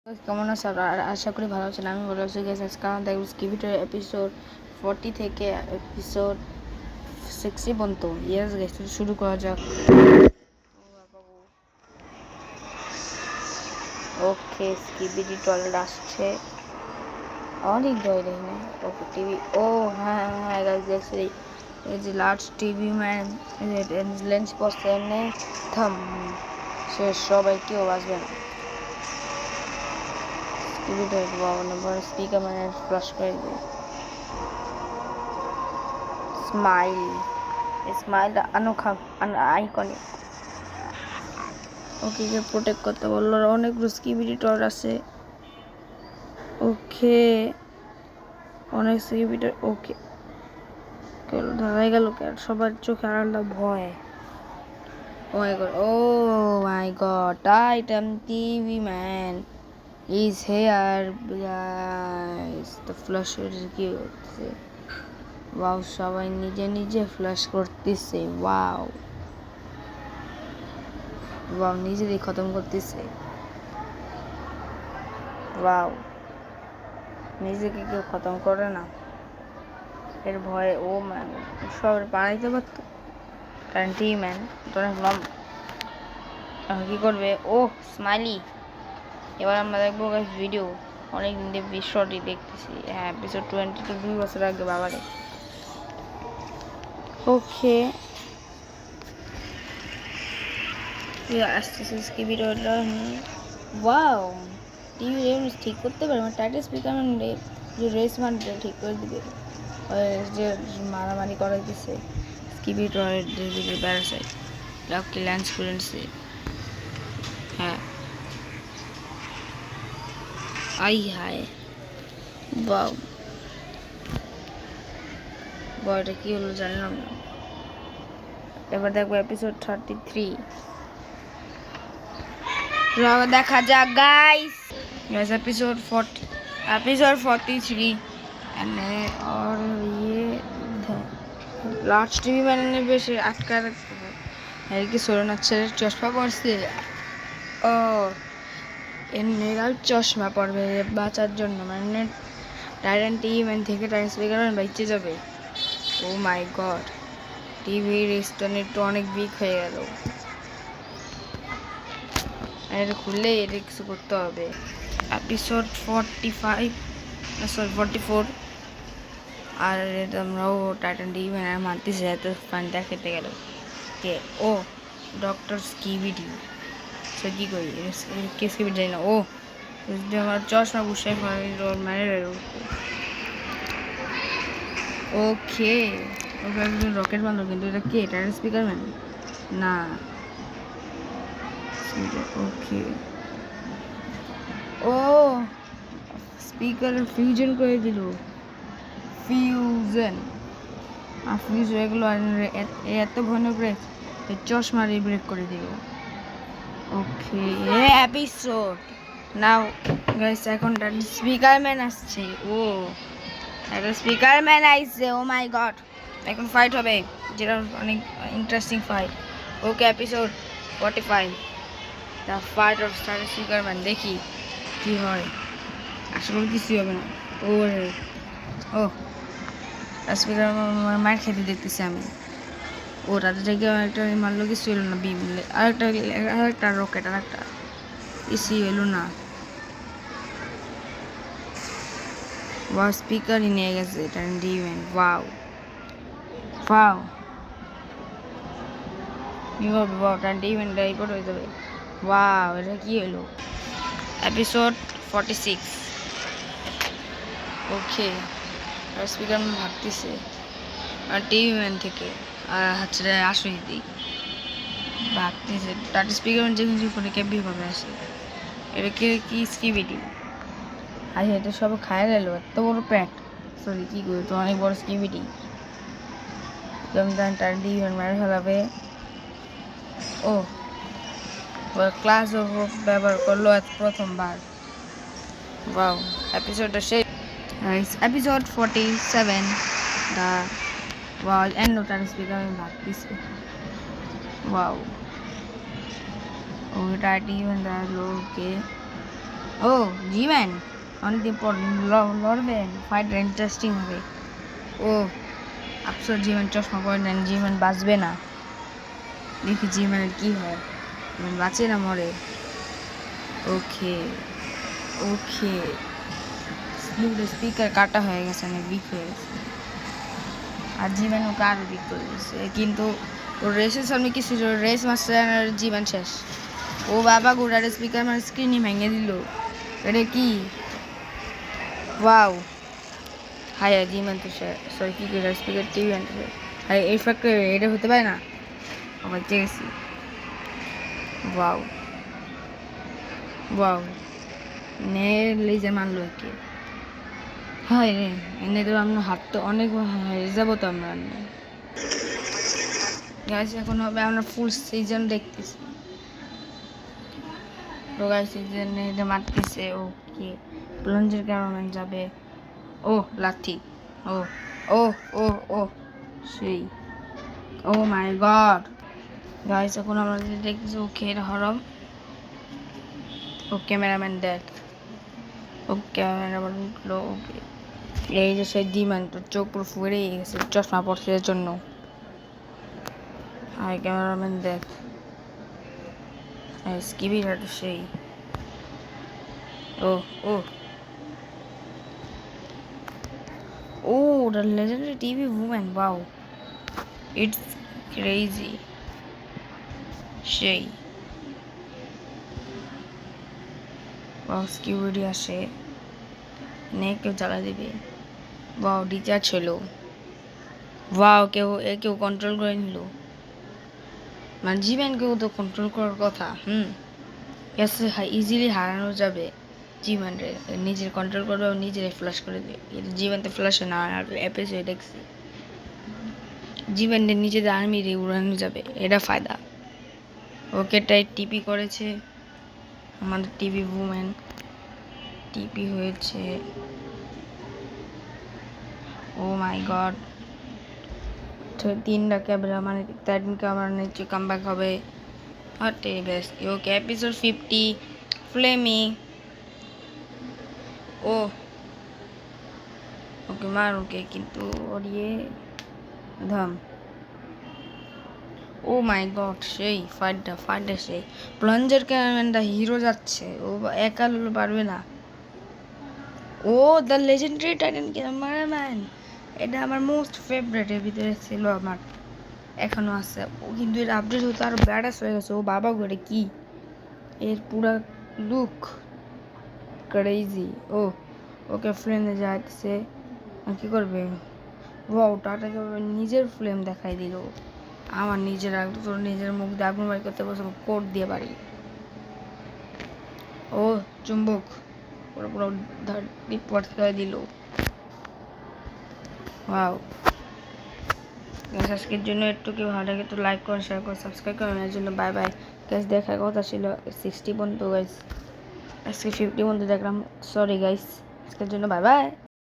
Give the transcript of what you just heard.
কেমন আছে আপনারা? আশা করি ভালো আছেন। আমি ভালো আছি গাইস। আজকে আমরা দেখব স্কিবিটার এপিসোড 40 থেকে এপিসোড 60 পর্যন্ত। ইয়েস গাইস, শুরু করা যাক। ওকে, স্কিবিডি টয়লেট আসছে। অনেক দয় দেয় না। ওকে টিভি, ও হ্যাঁ হ্যাঁ গাইস দেখছি এই যে লার্জ টিভি ম্যান লেন্স পড়ছে এমনি থাম সে সবাই কেউ বাঁচবে না। স্কিবিডি নম্বর স্পিকার মানে ফ্লাশ করে দিই। স্মাইল अनोखा আইকনিক। ওকে কে প্রোটেক্ট করতে বললো। অনেক স্কিবিডিটর আছে। ওকে অনেক স্কিবিডিটর। ওকে ধরাই গেল সবার চোখে আলাদা ভয়। Oh my god, Titan TV man is here guys. The ফ্ল্যাশের কি হচ্ছে? ওয়াও, সবাই নিজে নিজে ফ্ল্যাশ করতেছে। ওয়াও ওয়াও, নিজেদের খতম করতেছে। ওয়াও, নিজেকে কেউ খতম করে না এর ভয়ে। ও ম্যান, সব বানাইতে পারতো টি ম্যান তো অনেক লম। কি করবে? ও স্মাইলি। এবার আমরা দেখবো ভিডিও। অনেক দিন দিয়ে শর্টই দেখতেছি। হ্যাঁ, এপিসোড 22 2 বছর আগে বাবারে। ওকে আসতেছে স্কিবিডটা। ওয়াও, টিভি রেমস ঠিক করতে পারে। আমার টাইটাল স্পিকার মানে যে রেস মানটা ঠিক করে দিবে। যে মারামারি করাইতেছে স্কিবিডের দিকে প্যারাসাইট লাকি ল্যান্স ফ্রেন্ডসে। হ্যাঁ আই হায় বাউ, বয়টা কি হলো জানলাম না। এবার দেখবো এপিসোড 33। দেখা যাক গাইস। एपिसोड 43 और ये लास्ट टीवी मैंने बेश अटका रखते हैं कि सोना ছেড়ে চশমা পড়ছে। ও এর চশমা পড়বে বাঁচার জন্য, মানে টাইটান টিভি ম্যান থেকে টাইটান স্পিকার বাইচে যাবে। ও মাই গড, টিভির স্টোনেট অনেক বিগ হয়ে গেল। এটা খুললে এটা কিছু করতে হবে। এপিসোড 44। আর এটা আমরাও টাইটান টিভি ম্যান মারতেছি এত পানিটা খেতে গেল কে? ও ডক্টর স্কিবিডি। সে কি করি কে স্কিবিডি জানি না। ও আমার চশমা বসে মেরে। ওকে ওকে একজন রকেট বান্ধব, কিন্তু এটা কে? টাইটান স্পিকার ম্যান না। ওকে ও স্পিকার ফিউশন করে দিল। ফিউশন আর ফিউজ হয়ে গেলো। আর এত ভয়ানক ব্রেক, চশমা ব্রেক করে দিল। ওকে এপিসোড নাও গাইস। এখন স্পিকার ম্যান আসছে। ও একটা স্পিকার ম্যান আইছে। ও মাই গড, এখন ফাইট হবে, যেটা অনেক interesting fight. Okay episode 45 the fight of star speaker man. দেখি কি হয়। আশা করি কিছুই হবে না। ও স্পিকার মার খেতে দেখতেছি আমি। ও তাদের থেকে একটা মারলো, কিছু এলো না। বিম আরেকটা রকেট আরেকটা কিছুই এলো না। ওয়াও, স্পিকারই নিয়ে গেছে Titan TV man. Wow wow, কি হবে? Wow, Titan TV man report হয়ে যাবে। ওয়াও, এটা কি হলো? এপিসোড 46। ওকে স্পিকার ম্যান ভাবতেছে আর টিভি ম্যান থেকে আর হচ্ছে আসই দিই ভাবতেছে টাটা স্পিকার ম্যান যেখানে করে ক্যাবি ভাবে আসে। এটা কি স্কিবিডি? আর এটা সব খায় গেল, এত বড় প্যাট। সরি কি করি, তো অনেক বড় স্কিবিডি। টাইটান টিভি ম্যান মেরে ফেলাবে। ও ক্লাস ব্যবহার করলো প্রথমবার। ওয়াও, এপিসোডটা শেষ। এপিসোড 47 দা wow and no time speaker man ভাবতেছে। ওয়াও ও টাইটান টিভি ম্যান লোকে ও জিম্যান অনেকদিন পর লড়বেন, ফাইটটা ইন্টারেস্টিং হবে। ও আফসোস জিম্যান চশমা পরে নেন, জিম্যান বাঁচবে না। দেখি জিম্যানের কি হয়, জিম্যান বাঁচে না মরে। ওকে ওকে, স্পিকার কাটা হয়ে গেছে, অনেক বিক হয়ে গেছে। আর জীবন ওকে আরও বিক করে দিয়েছে, কিন্তু ওর রেসের সামনে কিছু রেস মাস্টার জীবন শেষ। ও বাবা গোড়ার স্পিকার মানে স্ক্রিনই ভেঙে দিল। এটা কি ওয়াও, হাই জীবন তো সরি কি করে স্পিকার টিভি আনতে, আর এই ফ্যাক্টরি এটা হতে পারে না। আবার গেছি ওয়াও ওয়াও, নে লেজার মারলো কে, হয় রে এনে তো আমরা হাত তো অনেক হয়ে যাবো তো আমরা। গাইস এখন হবে আমরা ফুল সিজন দেখতেছি, তো গাইস সিজন এটা মারতেছে। ওকে প্লঞ্জের কারণে যাবে। ও লাথি, ও ও ও ও সেই, ও মাই গড। গাইস এখন আমরা দেখতেছি ওকে হরম। ও ক্যামেরাম্যান দেখ, ও ক্যামেরাম্যান উঠলো। ওকে এই যে সেই ডিমান, তোর চোখ পুরো ফুরে গেছে চশমা পড়ছে এর জন্য। আর ক্যামেরাম্যান দেখ স্কিবির হাঁটু সেই। Oh oh oh the legendary TV woman, wow, it's crazy সেই। wow স্কিবিডি আসে, নে কেউ জ্বালা দিবে। wow ডিচার ছিল, wow কেউ কন্ট্রোল করে নিল, মানে জীবনকেও তো কন্ট্রোল করার কথা। ইজিলি হারানো যাবে জীবন রে, নিজের কন্ট্রোল করবে, নিজের ফ্লাশ করে দেবে। জীবন তো ফ্লাশে না, আর এপিসোড দেখছি জীবনের নিজেদের আর্মি রে উড়ানো যাবে, এটা ফায়দা। ওকে টাই টিপি করেছে আমাদের টিভি উমেন, টিপি হয়েছে। ও মাই গড, তিনটা ক্যামেরা মানে তিন ক্যামেরা নিচে কামব্যাক হবে। হটে বেশ ওকে এপিসোড 50 ফ্লেমি। ও ওকে মার ওকে, কিন্তু ওরিয়ে ধাম। ও মাই গড সেই ফাইটটা সেই। প্লঞ্জার ক্যামেরাম্যানটা হিরো যাচ্ছে, ও একা পারবে না। ও দ্য লেজেন্ডারি টাইটান ক্যামেরাম্যান, এটা আমার মোস্ট ফেভারিটের ভিতরে ছিল আমার, এখনো আছে। ও কিন্তু এর আপডেট হতে আরো ব্যাডাস হয়ে গেছে। ও বাবা ঘরে কি এর পুরা লুক ক্রেজি। ও ওকে ফ্লেমে যাচ্ছে, আর কি করবে। ওয়াও টাটাকে নিজের ফ্লেম দেখাই দিল। আমার নিজের মুখ দিয়ে আগুন বাড়ি করতে বসে কোট দিয়ে বাড়ি। ও চুম্বক পুরো পুরো রিপোর্ট করে দিল। ওয়াও আজকের জন্য একটু কি ভালো লাগে তো লাইক করুন, শেয়ার করুন, সাবস্ক্রাইব করুন। এর জন্য বাই বাই গাইস। দেখার কথা ছিল 60 পর্যন্ত গাইস, আজকে 50 পর্যন্ত দেখলাম, সরি গাইস। আজকের জন্য বাই বাই।